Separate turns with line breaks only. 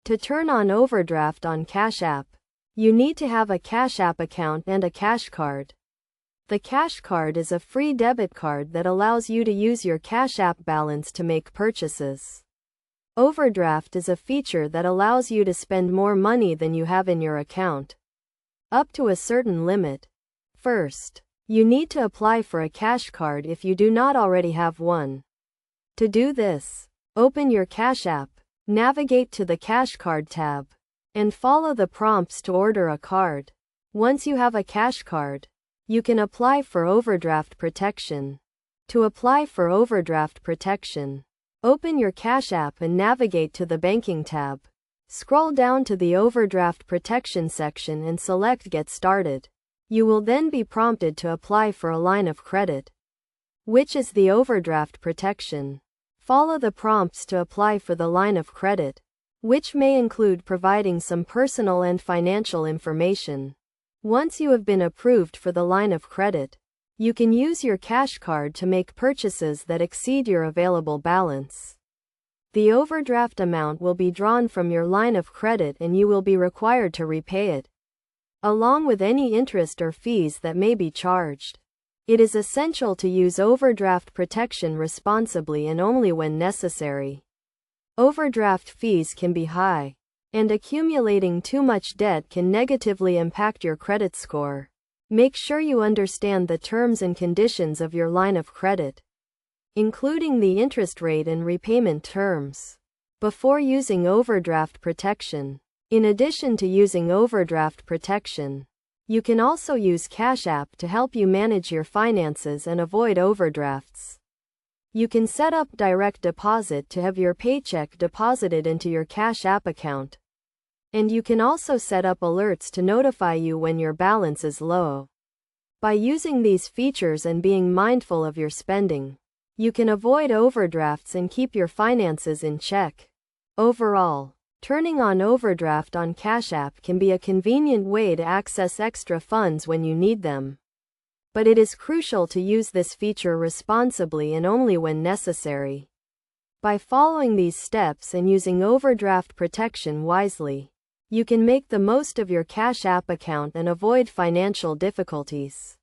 To turn on overdraft on Cash App, you need to have a Cash App account and a Cash Card. The Cash Card is a free debit card that allows you to use your Cash App balance to make purchases. Overdraft is a feature that allows you to spend more money than you have in your account, up to a certain limit. First, you need to apply for a Cash Card if you do not already have one. To do this, open your Cash App, navigate to the Cash Card tab, and follow the prompts to order a card. Once you have a Cash Card, you can apply for overdraft protection. To apply for overdraft protection, open your Cash App and navigate to the Banking tab. Scroll down to the Overdraft Protection section and select Get Started. You will then be prompted to apply for a line of credit, which is the overdraft protection. Follow the prompts to apply for the line of credit, which may include providing some personal and financial information. Once you have been approved for the line of credit, you can use your Cash Card to make purchases that exceed your available balance. The overdraft amount will be drawn from your line of credit and you will be required to repay it, along with any interest or fees that may be charged. It is essential to use overdraft protection responsibly and only when necessary. Overdraft fees can be high, and accumulating too much debt can negatively impact your credit score. Make sure you understand the terms and conditions of your line of credit, including the interest rate and repayment terms, before using overdraft protection. In addition to using overdraft protection, you can also use Cash App to help you manage your finances and avoid overdrafts. You can set up direct deposit to have your paycheck deposited into your Cash App account. And you can also set up alerts to notify you when your balance is low. By using these features and being mindful of your spending, you can avoid overdrafts and keep your finances in check. Overall, turning on overdraft on Cash App can be a convenient way to access extra funds when you need them. But it is crucial to use this feature responsibly and only when necessary. By following these steps and using overdraft protection wisely, you can make the most of your Cash App account and avoid financial difficulties.